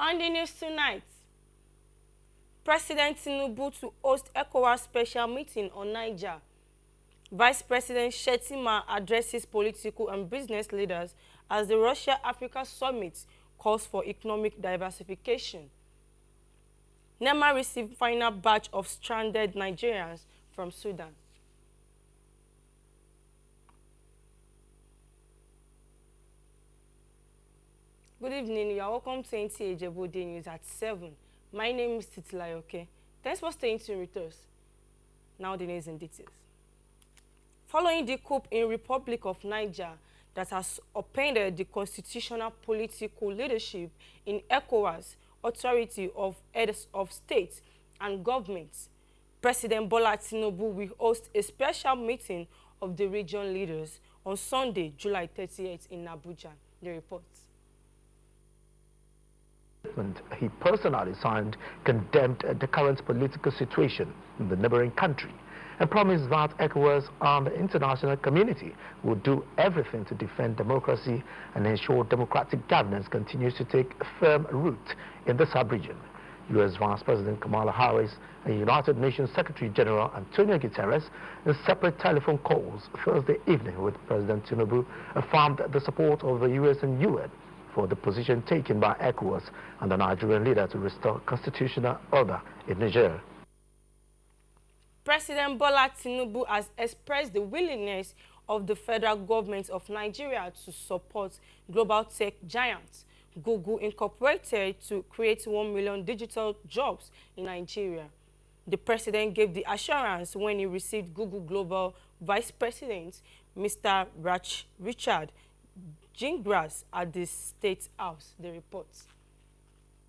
On the news tonight, President Tinubu to host ECOWAS special meeting on Niger. Vice President Shettima addresses political and business leaders as the Russia-Africa Summit calls for economic diversification. NEMA received final batch of stranded Nigerians from Sudan. Good evening, you are welcome to NTA Ijebu Day News at 7. My name is Titilayoke. Thanks for staying tuned with us. Now the news in details. Following the coup in Republic of Niger that has upended the constitutional political leadership in ECOWAS, authority of heads of state and governments, President Bola Tinubu will host a special meeting of the region leaders on Sunday, July 30th in Abuja. The report. He personally signed condemned the current political situation in the neighboring country and promised that ECOWAS and the international community will do everything to defend democracy and ensure democratic governance continues to take firm root in the sub-region. U.S. Vice President Kamala Harris and United Nations Secretary General Antonio Guterres, in separate telephone calls Thursday evening with President Tinubu, affirmed the support of the U.S. and UN for the position taken by ECOWAS and the Nigerian leader to restore constitutional order in Niger. President Bola Tinubu has expressed the willingness of the federal government of Nigeria to support global tech giants Google Incorporated to create 1 million digital jobs in Nigeria. The president gave the assurance when he received Google Global Vice President Mr. Richard Gingras at the State House. The report.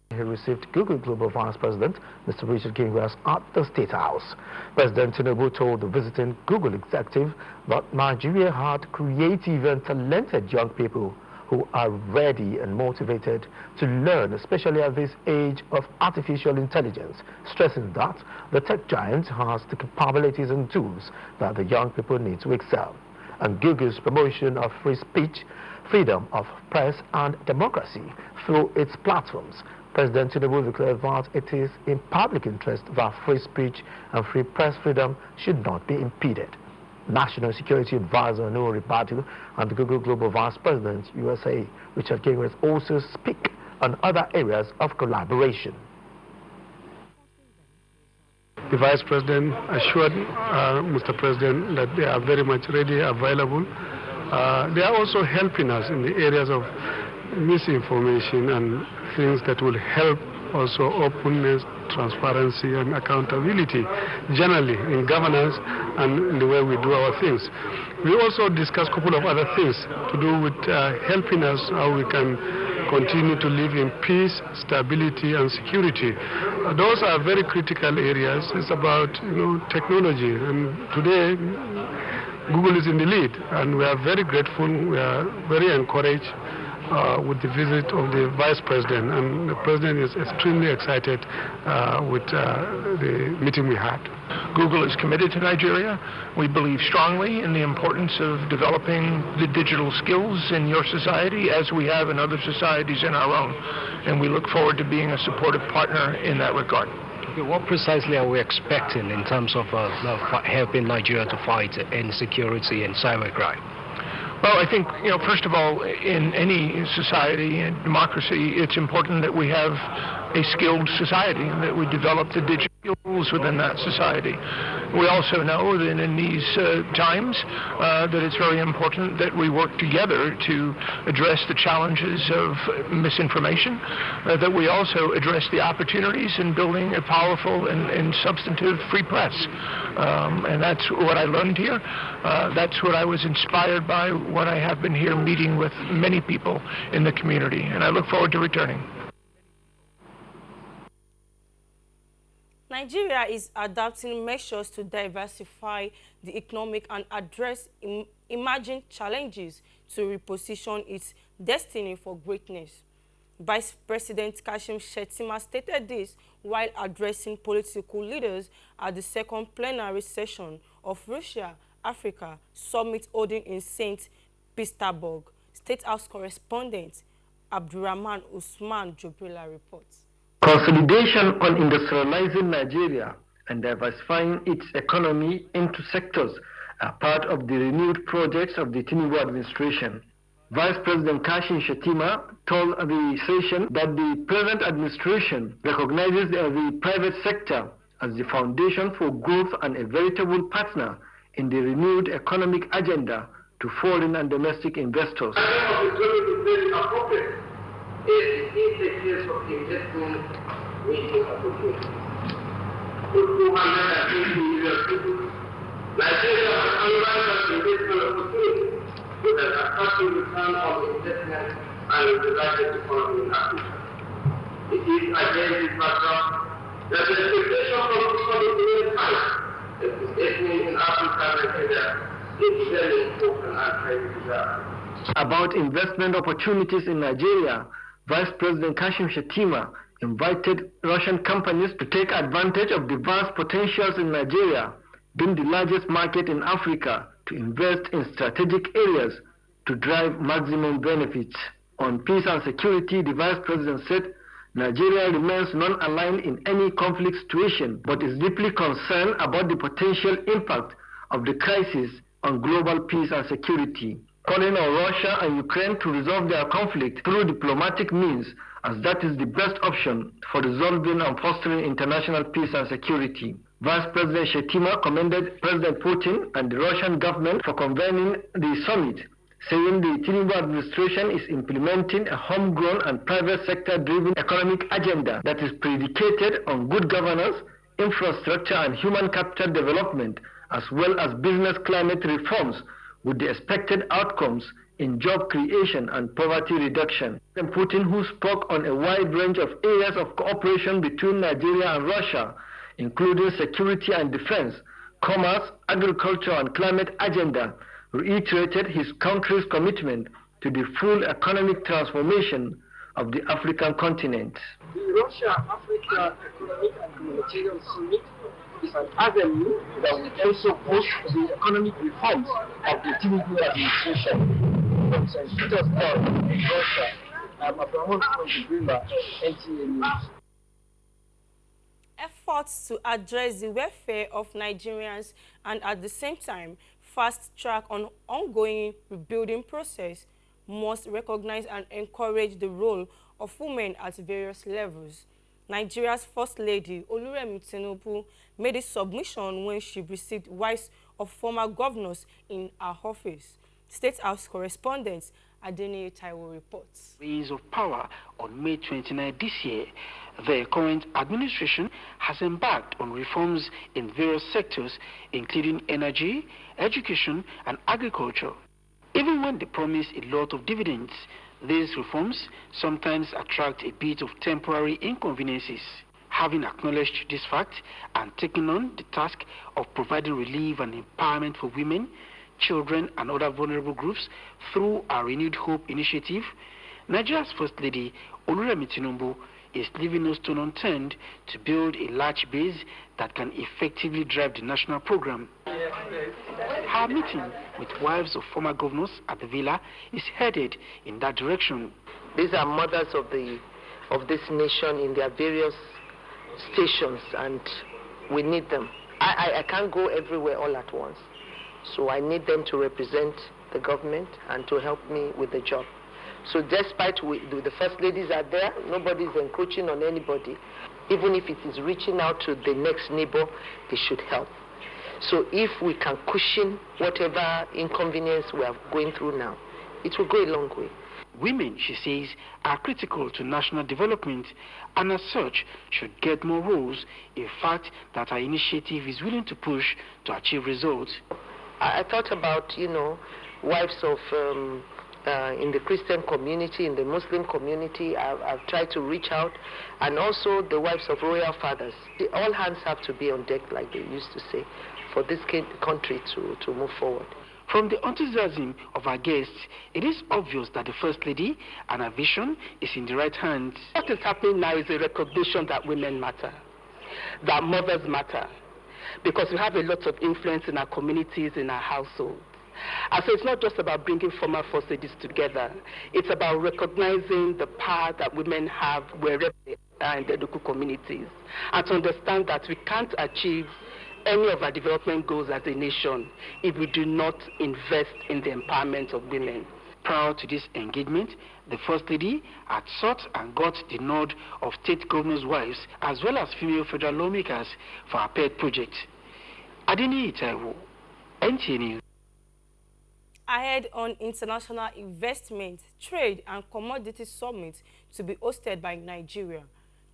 He received Google Global Vice President Mr. Richard Gingras at the State House. President Tinubu told the visiting Google executive that Nigeria had creative and talented young people who are ready and motivated to learn, especially at this age of artificial intelligence, stressing that the tech giant has the capabilities and tools that the young people need to excel. And Google's promotion of free speech, freedom of press and democracy through its platforms. President Tinubu declared that it is in public interest that free speech and free press freedom should not be impeded. National Security Advisor Nuhu Ribadu and the Google Global Vice President USA Richard Gingras also speak on other areas of collaboration. The Vice President assured Mr. President that they are very much ready, available. They are also helping us in the areas of misinformation and things that will help also openness, transparency and accountability generally in governance and in the way we do our things. We also discussed a couple of other things to do with helping us how we can continue to live in peace, stability and security. Those are very critical areas. It's about technology, and today Google is in the lead, and we are very grateful, we are very encouraged with the visit of the Vice President, and the President is extremely excited with the meeting we had. Google is committed to Nigeria. We believe strongly in the importance of developing the digital skills in your society as we have in other societies in our own, and we look forward to being a supportive partner in that regard. Okay, what precisely are we expecting in terms of helping Nigeria to fight insecurity and cybercrime? Well, I think, first of all, in any society and democracy, it's important that we have a skilled society and that we develop the digital skills within that society. We also know that in these times that it's very important that we work together to address the challenges of misinformation, that we also address the opportunities in building a powerful and substantive free press. And that's what I learned here. That's what I was inspired by when I have been here meeting with many people in the community, and I look forward to returning. Nigeria is adopting measures to diversify the economic and address emerging challenges to reposition its destiny for greatness. Vice President Kashim Shettima stated this while addressing political leaders at the second plenary session of Russia-Africa Summit holding in St. Petersburg. State House correspondent Abdurrahman Usman Jobrila reports. Consolidation on industrializing Nigeria and diversifying its economy into sectors are part of the renewed projects of the Tinubu administration. Vice President Kashim Shettima told the session that the present administration recognizes the private sector as the foundation for growth and a veritable partner in the renewed economic agenda to foreign and domestic investors. Nigeria has unrivaled investment opportunity with an attractive return on investment and a developed economy in Africa. It is against this background that the expectation from people remains high that the investment in Africa and Nigeria is very important and highly desirable. About investment opportunities in Nigeria, Vice President Kashim Shettima invited Russian companies to take advantage of the vast potentials in Nigeria, being the largest market in Africa, to invest in strategic areas to drive maximum benefits. On peace and security, the Vice President said Nigeria remains non-aligned in any conflict situation, but is deeply concerned about the potential impact of the crisis on global peace and security, calling on Russia and Ukraine to resolve their conflict through diplomatic means, as that is the best option for resolving and fostering international peace and security. Vice President Shettima commended President Putin and the Russian government for convening the summit, saying the Tinubu administration is implementing a homegrown and private sector-driven economic agenda that is predicated on good governance, infrastructure and human capital development, as well as business climate reforms, with the expected outcomes in job creation and poverty reduction. President Putin, who spoke on a wide range of areas of cooperation between Nigeria and Russia, including security and defense, commerce, agriculture and climate agenda, reiterated his country's commitment to the full economic transformation of the African continent. The Russia-Africa Economic and Humanitarian Summit is an avenue that will also push the economic reforms of the Tinubu administration. From St. Petersburg, Russia, I'm Abdurrahman Jobrila, NTA News. Efforts to address the welfare of Nigerians and at the same time fast track on ongoing rebuilding process must recognize and encourage the role of women at various levels. Nigeria's First Lady Oluremi Tinubu made a submission when she received wives of former governors in her office. State House correspondent Adeniyi Taiwo reports. Ways of power on May 29 this year, the current administration has embarked on reforms in various sectors, including energy, education, and agriculture. Even when they promise a lot of dividends, these reforms sometimes attract a bit of temporary inconveniences. Having acknowledged this fact and taken on the task of providing relief and empowerment for women, children, and other vulnerable groups through our Renewed Hope initiative, Nigeria's First Lady Oluremi Tinubu is leaving no stone unturned to build a large base that can effectively drive the national program. Her meeting with wives of former governors at the villa is headed in that direction. These are mothers of this nation in their various stations, and we need them. I can't go everywhere all at once, so I need them to represent the government and to help me with the job. So despite the first ladies are there, nobody is encroaching on anybody. Even if it is reaching out to the next neighbor, they should help. So if we can cushion whatever inconvenience we are going through now, it will go a long way. Women, she says, are critical to national development and as such should get more roles, a fact that our initiative is willing to push to achieve results. I thought about, wives of in the Christian community, in the Muslim community. I've tried to reach out, and also the wives of royal fathers. All hands have to be on deck, like they used to say, for this country to move forward. From the enthusiasm of our guests, it is obvious that the First Lady and her vision is in the right hands. What is happening now is a recognition that women matter, that mothers matter, because we have a lot of influence in our communities, in our households. And so it's not just about bringing former first ladies together. It's about recognizing the power that women have wherever they are in their local communities, and to understand that we can't achieve any of our development goals as a nation if we do not invest in the empowerment of women. Prior to this engagement, the First Lady had sought and got the nod of state governors' wives as well as female federal lawmakers for our pet project. Adeni Itaiwo, NTA News. Ahead on International Investment, Trade and Commodity Summit to be hosted by Nigeria.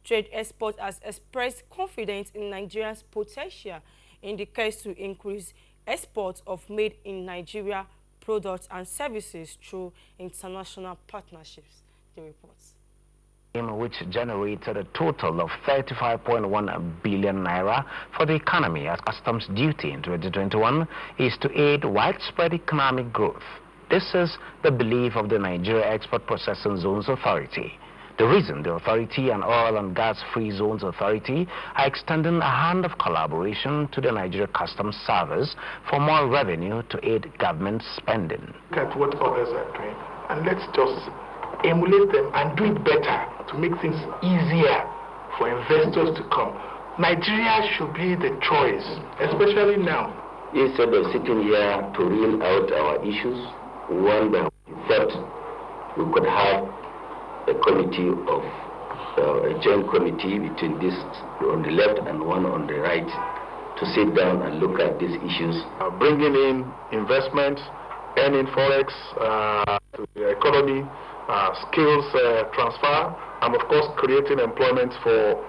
Trade exports has expressed confidence in Nigeria's potential in the case to increase exports of made in Nigeria products and services through international partnerships. The reports. Which generated a total of 35.1 billion naira for the economy as customs duty in 2021 is to aid widespread economic growth. This is the belief of the Nigeria Export Processing Zones Authority. The reason the authority and Oil and Gas Free Zones Authority are extending a hand of collaboration to the Nigeria Customs Service for more revenue to aid government spending. Look at what others are doing and let's just emulate them and do it better to make things easier for investors to come. Nigeria should be the choice, especially now. Instead of sitting here to reel out our issues, one by one, thought we could have a committee of a joint committee between this on the left and one on the right to sit down and look at these issues. Bringing in investment, earning forex to the economy, skills transfer, and of course creating employment for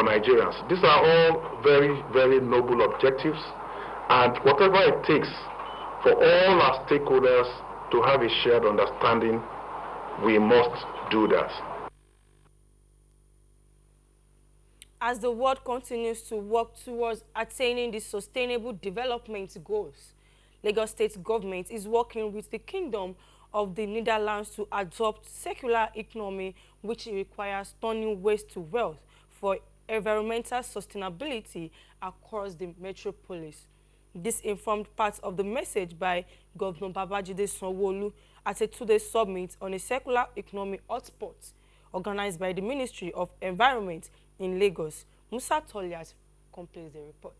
Nigerians. These are all very, very noble objectives, and whatever it takes for all our stakeholders to have a shared understanding, we must do that. As the world continues to work towards attaining the sustainable development goals, Lagos State government is working with the Kingdom of the Netherlands to adopt circular economy, which requires turning waste to wealth for environmental sustainability across the metropolis. This informed part of the message by Governor Babajide Sanwo-Olu at a two-day summit on a circular economy hotspot organized by the Ministry of Environment in Lagos. Musa Toliat completes the report.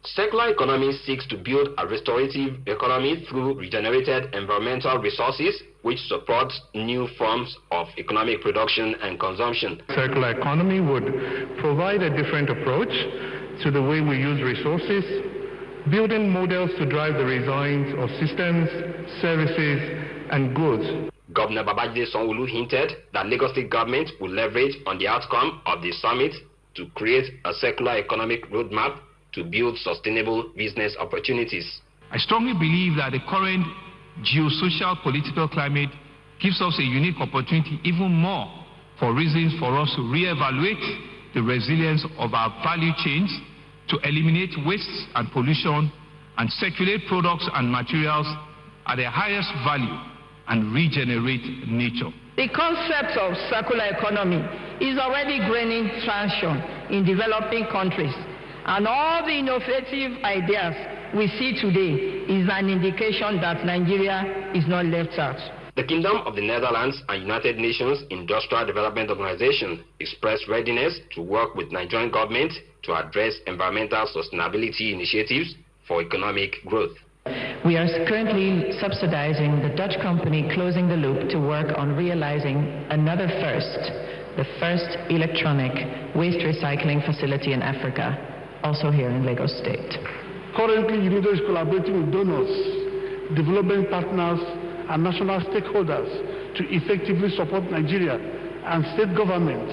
Circular economy seeks to build a restorative economy through regenerated environmental resources, which supports new forms of economic production and consumption. Circular economy would provide a different approach to the way we use resources, building models to drive the designs of systems, services, and goods. Governor Babajide Sanwo-Olu hinted that Lagos State government will leverage on the outcome of the summit to create a circular economic roadmap to build sustainable business opportunities. I strongly believe that the current geosocial political climate gives us a unique opportunity even more for reasons for us to reevaluate the resilience of our value chains, to eliminate waste and pollution and circulate products and materials at their highest value and regenerate nature. The concept of circular economy is already gaining traction in developing countries, and all the innovative ideas we see today is an indication that Nigeria is not left out. The Kingdom of the Netherlands and United Nations Industrial Development Organization expressed readiness to work with Nigerian government to address environmental sustainability initiatives for economic growth. We are currently subsidizing the Dutch company Closing the Loop to work on realizing another first, the first electronic waste recycling facility in Africa, also here in Lagos State. Currently, UNIDO is collaborating with donors, development partners, and national stakeholders to effectively support Nigeria and state governments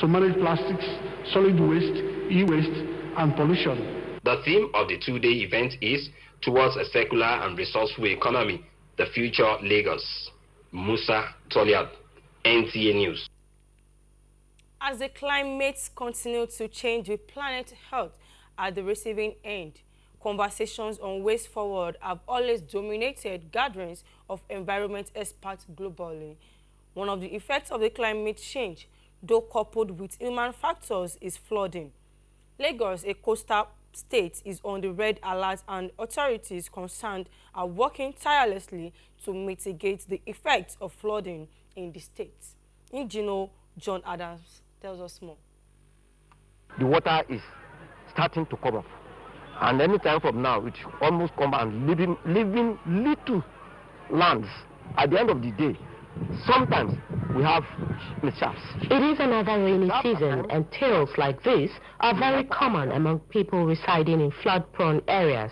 to manage plastics, solid waste, e-waste, and pollution. The theme of the two-day event is Towards a Circular and Resourceful Economy, the Future Lagos. Musa Toliat, NTA News. As the climates continue to change with planet health at the receiving end, conversations on ways forward have always dominated gatherings of environment experts globally. One of the effects of the climate change, though coupled with human factors, is flooding. Lagos, a coastal state is on the red alert, and authorities concerned are working tirelessly to mitigate the effects of flooding in the state. Engineer John Adams tells us more. The water is starting to come up, and any time from now it should almost come and leaving little lands. At the end of the day, sometimes we have mishaps. It is another rainy season, and tales like this are very common among people residing in flood-prone areas.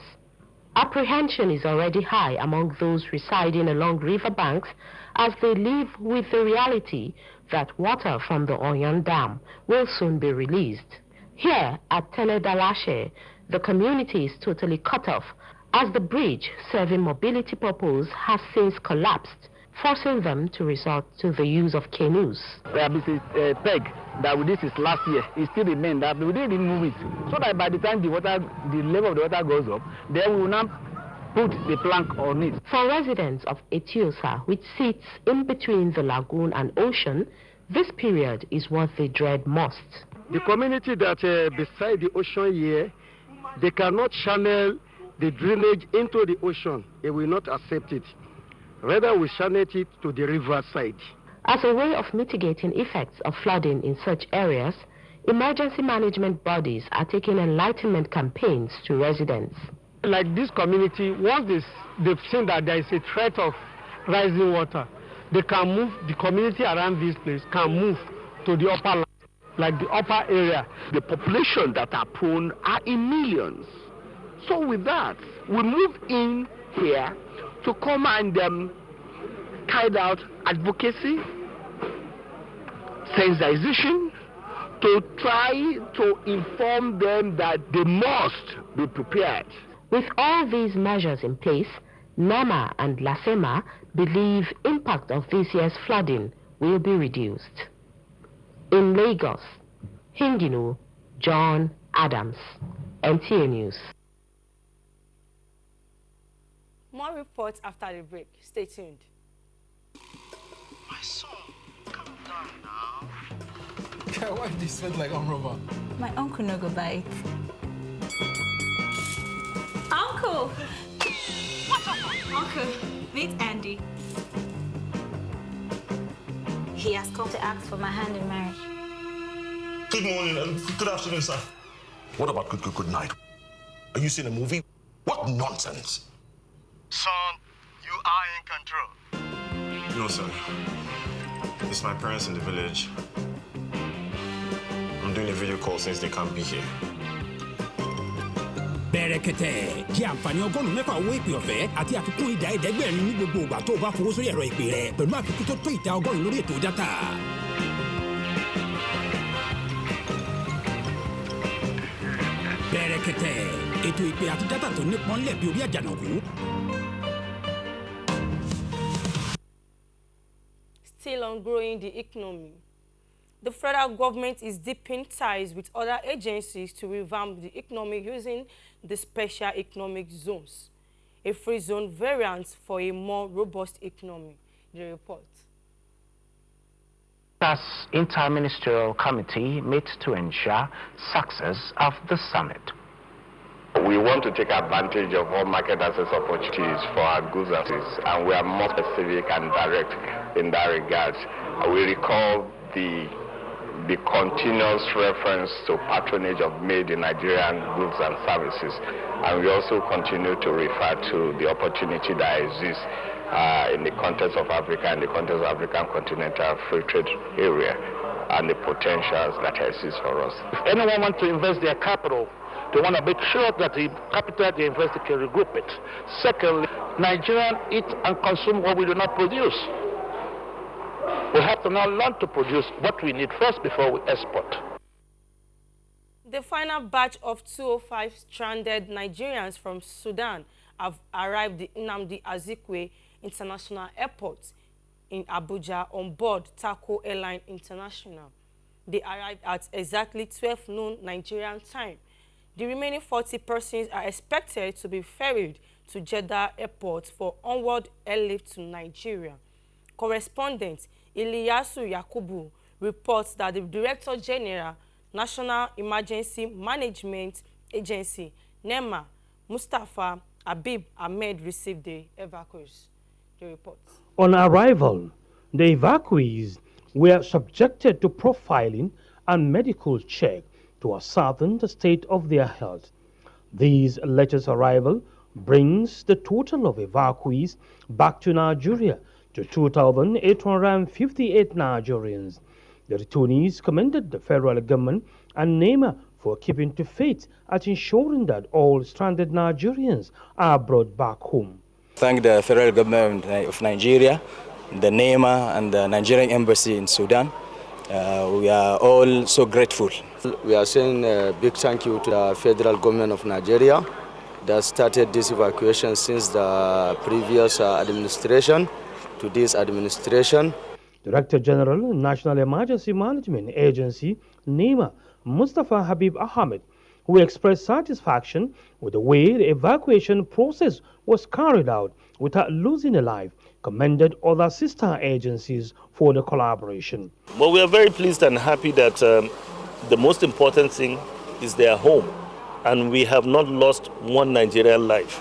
Apprehension is already high among those residing along riverbanks as they live with the reality that water from the Oyon Dam will soon be released. Here at Tenedalashe, the community is totally cut off as the bridge serving mobility purpose has since collapsed, forcing them to resort to the use of canoes. There is a peg that this is last year. It still remains that we didn't remove it, so that by the time the level of the water goes up, then we will now put the plank on it. For residents of Etiosa, which sits in between the lagoon and ocean, this period is what they dread most. The community that beside the ocean here, they cannot channel the drainage into the ocean. They will not accept it. Rather, we channel it to the river side. As a way of mitigating effects of flooding in such areas, emergency management bodies are taking enlightenment campaigns to residents. Like this community, once they've seen that there is a threat of rising water, they can move, the community around this place can move to the upper land, like the upper area. The population that are prone are in millions. So with that, we move in here to come and carry out advocacy, sensitization, to try to inform them that they must be prepared. With all these measures in place, NEMA and LASEMA believe impact of this year's flooding will be reduced. In Lagos, Hinginu, John Adams, NTA News. More reports after the break. Stay tuned. My son, calm down now. Yeah, why did you sweat like arm rubber? My uncle no go bite. Uncle! What's up? Uncle, meet Andy. He has come to ask for my hand in marriage. Good morning and good afternoon, sir. What about good night? Are you seeing a movie? What nonsense! Son, you are in control. No, sir. It's my parents in the village. I'm doing a video call since they can't be here. Bẹ̀rẹ̀kẹ̀tẹ̀ jẹ́ àǹfààní ọgọ́rùn-ún mẹ́fà owó ìpè ọ̀fẹ́ àti àfikún ìdá ẹ̀ẹ́dẹ́gbẹ̀rin ní gbogbo ìgbà tó o bá fowó sórí ẹ̀rọ ìpè rẹ pẹ̀lú àfikún tó tó ìdá ọgọ́rùn-ún lórí ètò dátà. Bẹ̀rẹ̀kẹ̀tẹ̀ ètò ìpè àti dátà tó nípọn lẹ̀ bí orí àjànàkú. Still on growing the economy. The federal government is deepening ties with other agencies to revamp the economy using the special economic zones, a free zone variant for a more robust economy. The report. As Inter-Ministerial Committee meets to ensure success of the summit. We want to take advantage of all market access opportunities for our goods and services, and we are more specific and direct in that regard. We recall the continuous reference to patronage of made in Nigerian goods and services, and we also continue to refer to the opportunity that exists in the context of Africa and the context of African Continental Free Trade Area and the potentials that exist for us. If anyone wants to invest their capital, they want to make sure that the capital they invest can regroup it. Secondly, Nigerians eat and consume what we do not produce. We have to now learn to produce what we need first before we export. The final batch of 205 stranded Nigerians from Sudan have arrived at Nnamdi Azikiwe International Airport in Abuja on board Taco Airline International. They arrived at exactly 12 noon Nigerian time. The remaining 40 persons are expected to be ferried to Jeddah Airport for onward airlift to Nigeria. Correspondent Iliyasu Yakubu reports that the Director General, National Emergency Management, Agency, NEMA, Mustafa Habib Ahmed received the evacuees. The report. On arrival, the evacuees were subjected to profiling and medical check to ascertain the state of their health. This latest arrival brings the total of evacuees back to Nigeria to 2,858 Nigerians. The returnees commended the federal government and NEMA for keeping to faith at ensuring that all stranded Nigerians are brought back home. Thank the federal government of Nigeria, the NEMA and the Nigerian embassy in Sudan. We are all so grateful. We are saying a big thank you to the federal government of Nigeria that started this evacuation since the previous administration to this administration. Director General, National Emergency Management Agency, NEMA, Mustafa Habib Ahmed, who expressed satisfaction with the way the evacuation process was carried out without losing a life, commended other sister agencies for the collaboration. Well, we are very pleased and happy that the most important thing is their home, and we have not lost one Nigerian life,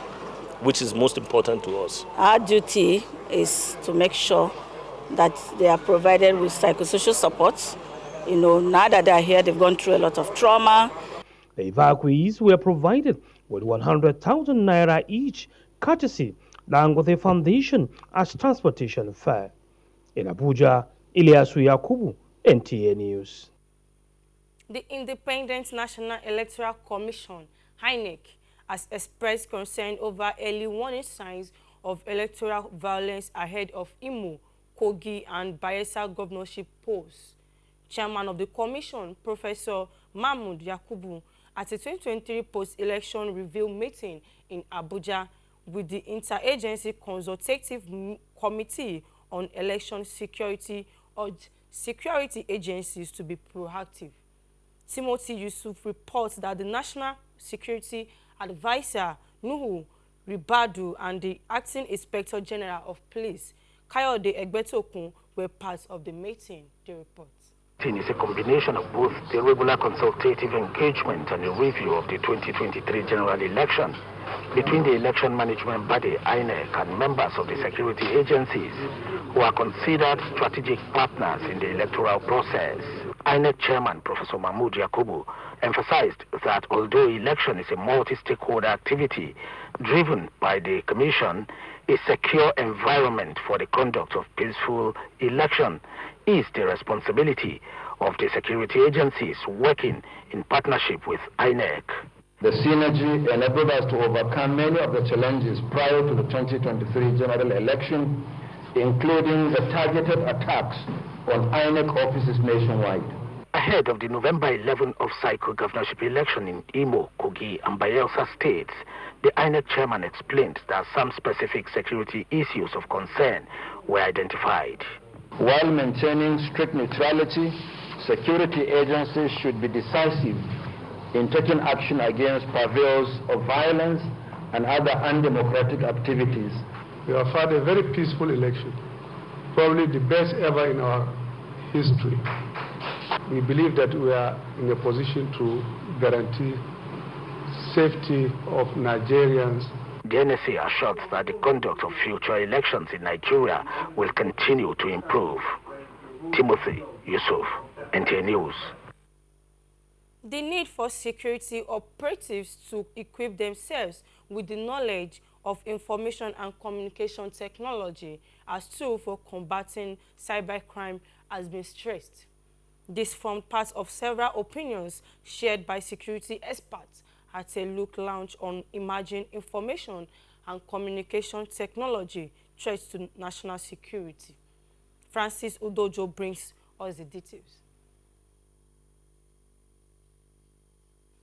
which is most important to us. Our duty is to make sure that they are provided with psychosocial support. You know, now that they are here, they've gone through a lot of trauma. The evacuees were provided with 100,000 naira each, courtesy Dangote Foundation as transportation fare. In Abuja, Ilyasu Yakubu, NTA News. The Independent National Electoral Commission, INEC, has expressed concern over early warning signs of electoral violence ahead of Imo, Kogi, and Bayelsa governorship polls. Chairman of the commission, Professor Mahmood Yakubu, at a 2023 post-election review meeting in Abuja with the Interagency Consultative Committee on Election Security, urged security agencies to be proactive. Timothy Yusuf reports that the National Security Advisor, Nuhu Ribadu, and the Acting Inspector General of Police, Kayode Egbetokun, were part of the meeting. The report. It is a combination of both the regular consultative engagement and a review of the 2023 general election between the election management body, INEC, and members of the security agencies who are considered strategic partners in the electoral process. INEC Chairman Professor Mahmood Yakubu emphasized that although election is a multi-stakeholder activity driven by the Commission, a secure environment for the conduct of peaceful election is the responsibility of the security agencies working in partnership with INEC. The synergy enabled us to overcome many of the challenges prior to the 2023 general election, including the targeted attacks on INEC offices nationwide. Ahead of the November 11 off-cycle governorship election in Imo, Kogi, and Bayelsa states, the INEC chairman explained that some specific security issues of concern were identified. While maintaining strict neutrality, security agencies should be decisive in taking action against purveyors of violence and other undemocratic activities. We have had a very peaceful election, probably the best ever in our history. We believe that we are in a position to guarantee safety of Nigerians. The NSA assures that the conduct of future elections in Nigeria will continue to improve. Timothy Yusuf, NTA News. The need for security operatives to equip themselves with the knowledge of information and communication technology as tool for combating cybercrime has been stressed. This formed part of several opinions shared by security experts at a look launch on emerging information and communication technology threats to national security. Francis Udojo brings us the details.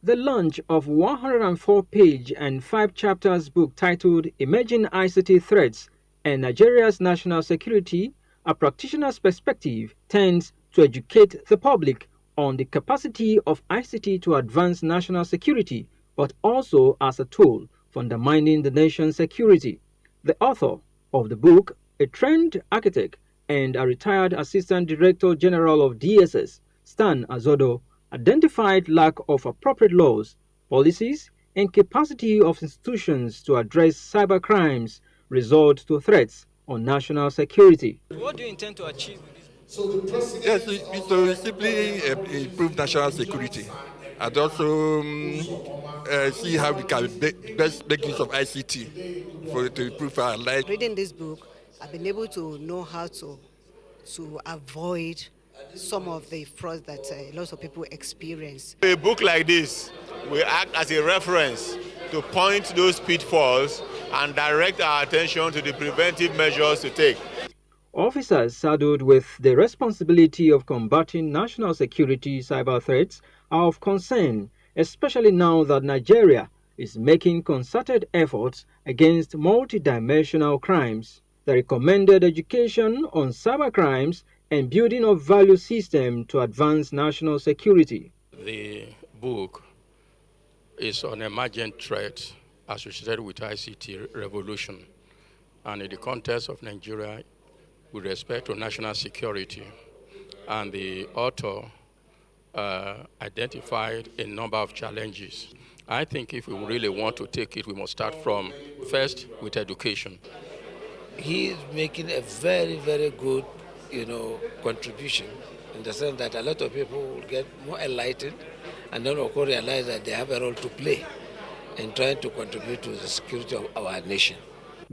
The launch of 104-page and 5-chapters book titled Emerging ICT Threats and Nigeria's National Security, A Practitioner's Perspective, tends to educate the public on the capacity of ICT to advance national security, but also as a tool for undermining the nation's security. The author of the book, a trained architect and a retired Assistant Director General of DSS, Stan Azodo, identified lack of appropriate laws policies, and capacity of institutions to address cybercrimes resort to threats on national security. What do you intend to achieve with this? Yes, it's to simply improve national security and also see how we can best make use of ICT to improve our life. Reading this book, I've been able to know how to avoid some of the frauds that lots of people experience. A book like this will act as a reference to point those pitfalls and direct our attention to the preventive measures to take. Officers saddled with the responsibility of combating national security cyber threats are of concern, especially now that Nigeria is making concerted efforts against multidimensional crimes. The recommended education on cyber crimes and building of value system to advance national security. The book is on emergent threats associated with ICT revolution, and in the context of Nigeria with respect to national security. And the author identified a number of challenges. I think if we really want to take it, we must start from first with education. He is making a very, very good, contribution in the sense that a lot of people will get more enlightened and then of course realize that they have a role to play in trying to contribute to the security of our nation.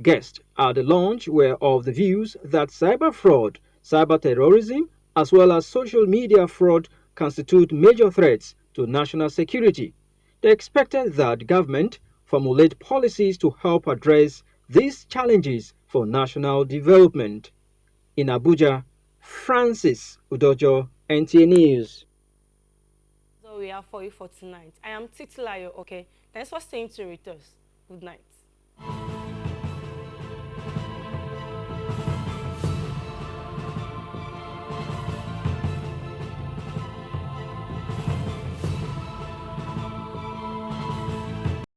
Guests at the launch were of the views that cyber fraud, cyber terrorism, as well as social media fraud constitute major threats to national security. They expected that government formulate policies to help address these challenges for national development. In Abuja, Francis Udojo, NTA News. So we have for you for tonight. I am Titilayo, okay? Thanks for staying tuned with us. Good night.